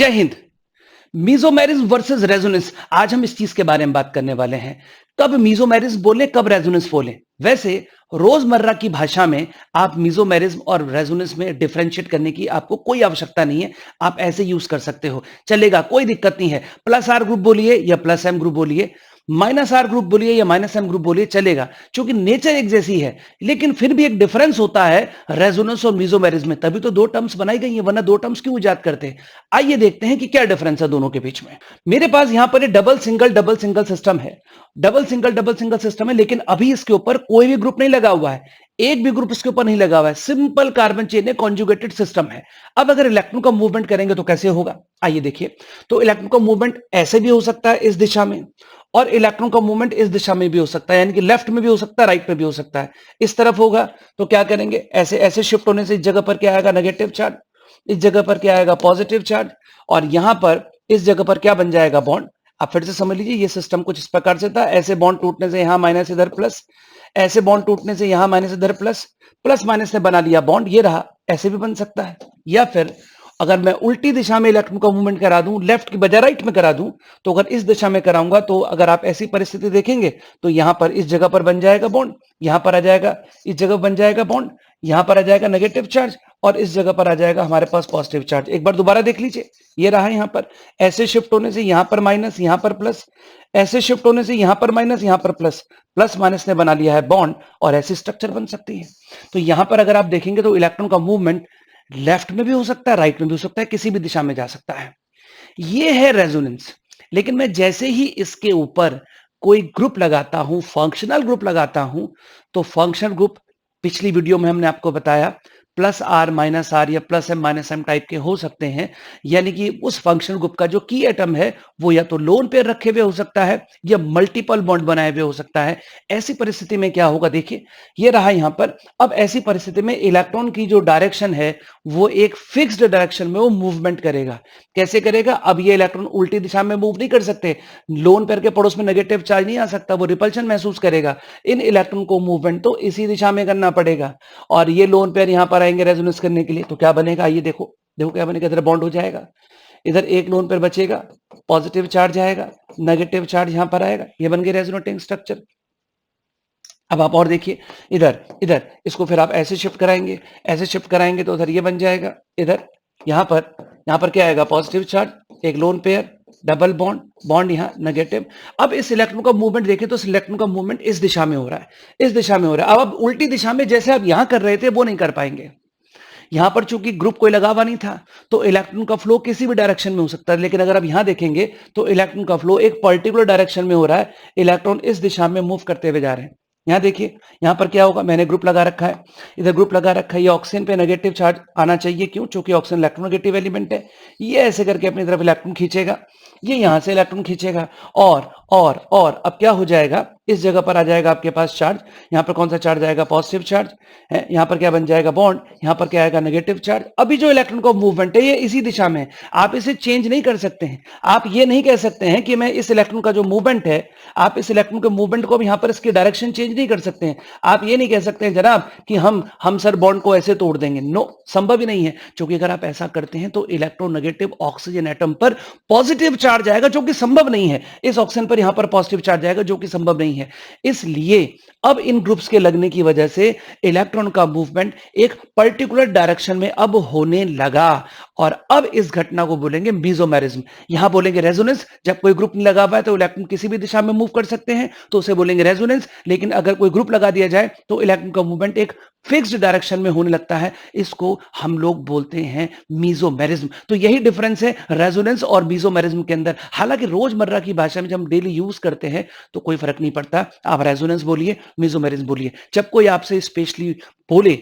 जय Hind. मीजोमेरिज्म versus resonance, आज हम इस चीज के बारे में बात करने वाले हैं। कब मीजोमेरिज्म बोले, कब रेजोनेंस बोले। वैसे रोजमर्रा की भाषा में आप मीजोमेरिज्म और रेजोनेंस में डिफरेंशिएट करने की आपको कोई आवश्यकता नहीं है। आप ऐसे यूज कर सकते हो, चलेगा, कोई दिक्कत नहीं है। प्लस आर ग्रुप बोलिए या प्लस एम ग्रुप बोलिए, माइनस आर ग्रुप बोलिए या माइनस एम ग्रुप बोलिए, चलेगा, क्योंकि नेचर एक जैसी है। लेकिन फिर भी एक डिफरेंस होता है रेजोनेंस और मीजोमेरिज्म में, तभी तो दो टर्म्स बनाई गई है, वरना दो टर्म्स क्यों इजाद करते। आइए देखते हैं कि क्या डिफरेंस है दोनों के बीच में। मेरे पास यहां पर डबल सिंगल सिस्टम है, डबल सिंगल सिस्टम है, लेकिन अभी इसके ऊपर कोई भी ग्रुप नहीं लगा हुआ है, एक भी ग्रुप इसके ऊपर नहीं लगा हुआ है, सिंपल कार्बन चेन है, कॉन्जुगेटेड सिस्टम है। अब अगर इलेक्ट्रॉन का मूवमेंट करेंगे तो कैसे होगा, आइए देखिए। तो इलेक्ट्रॉन का मूवमेंट ऐसे भी हो सकता है, इस दिशा में, और इलेक्ट्रॉन का मूवमेंट इस दिशा में भी हो सकता है, यानी कि लेफ्ट में भी हो सकता है, राइट में भी हो सकता है। इस तरफ होगा तो क्या करेंगे, ऐसे ऐसे शिफ्ट होने से इस जगह पर क्या आएगा, नेगेटिव चार्ज, इस जगह पर क्या आएगा, पॉजिटिव चार्ज, और यहां पर इस जगह पर क्या बन जाएगा, बॉन्ड। आप फिर से समझ लीजिए, ये सिस्टम कुछ इस प्रकार से था, ऐसे बॉन्ड टूटने से यहां माइनस, इधर प्लस, ऐसे बॉन्ड टूटने से यहां माइनस, इधर प्लस, प्लस माइनस ने बना लिया बॉन्ड, ये रहा। ऐसे भी बन सकता है, या फिर अगर मैं उल्टी दिशा में इलेक्ट्रॉन का मूवमेंट करा दूं, लेफ्ट की बजाय राइट में करा दूं, तो अगर इस दिशा में कराऊंगा तो अगर आप ऐसी परिस्थिति देखेंगे तो यहां पर इस जगह पर बन जाएगा बॉन्ड, यहां पर आ जाएगा, इस जगह बन जाएगा बॉन्ड, यहां पर आ जाएगा नेगेटिव चार्ज, और इस जगह पर आ जाएगा हमारे पास पॉजिटिव चार्ज। एक बार दोबारा देख लीजिए, ये रहा, यहां पर ऐसे शिफ्ट होने से यहां पर माइनस, यहां पर प्लस, ऐसे शिफ्ट होने से यहां पर माइनस, यहां पर प्लस, प्लस माइनस ने बना लिया है बॉन्ड, और ऐसी स्ट्रक्चर बन सकती है। तो यहां पर अगर आप देखेंगे तो इलेक्ट्रॉन का मूवमेंट लेफ्ट में भी हो सकता है, राइट में भी हो सकता है, किसी भी दिशा में जा सकता है। ये है रेजोनेंस। लेकिन मैं जैसे ही इसके ऊपर कोई ग्रुप लगाता हूं, फंक्शनल ग्रुप लगाता हूं, तो फंक्शनल ग्रुप पिछली वीडियो में हमने आपको बताया प्लस आर माइनस आर या plus M minus M type के हो सकते हैं। यानी कि उस फंक्शनल ग्रुप का जो की एटम है वो या तो लोन पेयर रखे हुए हो सकता है या मल्टीपल बॉन्ड बनाए हुए हो सकता है। ऐसी परिस्थिति में क्या होगा, देखिए ये रहा यहां पर। अब ऐसी परिस्थिति में इलेक्ट्रॉन की जो डायरेक्शन है वो एक फिक्स्ड डायरेक्शन में वो मूवमेंट करेगा। कैसे करेगा, अब ये इलेक्ट्रॉन उल्टी दिशा में मूव नहीं कर सकते, लोन पेयर के पड़ोस में नेगेटिव चार्ज नहीं आ सकता, वो रिपल्शन महसूस करेगा। इन इलेक्ट्रॉन को मूवमेंट तो इसी दिशा में करना पड़ेगा, और ये लोन पेयर यहां पर आएंगे रेजोनेंस करने के लिए, तो क्या बनेगा, ये देखो, देखो क्या बनेगा, इधर बॉन्ड हो जाएगा, इधर एक लोन पेयर बचेगा, पॉजिटिव चार्ज आएगा, नेगेटिव चार्ज यहां पर आएगा, ये बन गई रेजोनेटिंग स्ट्रक्चर। अब आप और देखिए, इधर इधर इसको फिर आप ऐसे शिफ्ट कराएंगे, ऐसे शिफ्ट कराएंगे तो उधर ये बन जाएगा, इधर यहां पर क्या आएगा, पॉजिटिव चार्ज, एक lone pair, double bond, bond यहां नेगेटिव। अब इस इलेक्ट्रॉन का मूवमेंट देखें तो इस इलेक्ट्रॉन का मूवमेंट इस दिशा में हो रहा है, इस दिशा में हो रहा है। अब उल्टी दिशा में जैसे आप यहां कर रहे थे वो नहीं कर पाएंगे। यहां पर चूंकि ग्रुप कोई लगा हुआ नहीं था तो इलेक्ट्रॉन का फ्लो किसी भी डायरेक्शन में हो सकता है, लेकिन अगर आप यहां देखेंगे तो इलेक्ट्रॉन का फ्लो एक पर्टिकुलर डायरेक्शन में हो रहा है, इलेक्ट्रॉन इस दिशा में मूव करते हुए जा रहे हैं। यहां देखिए, यहां पर क्या होगा, मैंने ग्रुप लगा रखा है, इधर ग्रुप लगा रखा है, ये ऑक्सीजन पे नेगेटिव चार्ज आना चाहिए, क्यों, क्योंकि ऑक्सीजन इलेक्ट्रोनेगेटिव एलिमेंट है। ये ऐसे करके अपनी तरफ इलेक्ट्रॉन खींचेगा, ये यहां से इलेक्ट्रॉन खींचेगा, और अब क्या हो जाएगा, इस जगह पर आ जाएगा आपके पास चार्ज, यहां पर कौन सा चार्ज आएगा, पॉजिटिव चार्ज है, यहां पर क्या बन जाएगा, बॉन्ड, यहां पर क्या आएगा, नेगेटिव चार्ज। अभी जो इलेक्ट्रॉन का मूवमेंट है ये इसी दिशा में है, आप इसे चेंज नहीं कर सकते हैं। आप ये नहीं कह सकते हैं कि मैं इस इलेक्ट्रॉन का जो मूवमेंट है, आप इस इलेक्ट्रॉन के मूवमेंट को भी यहां पर इसकी डायरेक्शन चेंज नहीं कर सकते हैं। आप ये नहीं कह सकते हैं जनाब कि हम सर बॉन्ड को ऐसे तोड़ देंगे, नो, संभव ही नहीं है, क्योंकि अगर आप ऐसा करते हैं तो इलेक्ट्रोनेगेटिव ऑक्सीजन एटम पर पॉजिटिव चार्ज आएगा, जो कि संभव नहीं है। इस ऑक्सीजन पर यहां पर पॉजिटिव चार्ज आएगा, जो कि संभव नहीं है। इसलिए अब इन ग्रुप्स के लगने की वजह से इलेक्ट्रॉन का मूवमेंट एक पर्टिकुलर डायरेक्शन में अब होने लगा, और अब इस घटना को बोलेंगे मीजोमेरिज्म। यहां बोलेंगे रेजोनेंस, जब कोई ग्रुप नहीं लगा हुआ है तो इलेक्ट्रॉन किसी भी दिशा में मूव कर सकते हैं, तो उसे बोलेंगे रेजोनेंस। लेकिन अगर कोई ग्रुप लगा दिया जाए तो इलेक्ट्रॉन का मूवमेंट एक फिक्स्ड डायरेक्शन में होने लगता है, इसको हम लोग बोलते हैं मीजोमेरिज्म। तो यही डिफरेंस है रेजोनेंस और मीजोमेरिज्म के अंदर। हालांकि रोजमर्रा की भाषा में जब हम डेली यूज करते हैं तो कोई फर्क नहीं पड़ता, आप रेजोनेंस बोलिए, मीजोमेरिज्म बोलिए। जब कोई आपसे स्पेशली बोले,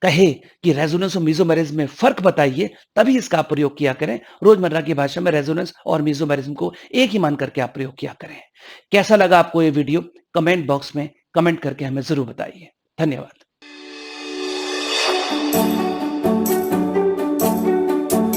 कहे कि रेजोनेंस और मीजोमेरिज्म में फर्क बताइए, तभी इसका आप प्रयोग किया करें। रोजमर्रा की भाषा में रेजोनेंस और मीजोमेरिज्म को एक ही मान करके आप प्रयोग किया करें। कैसा लगा आपको ये वीडियो, कमेंट बॉक्स में कमेंट करके हमें जरूर बताइए। धन्यवाद।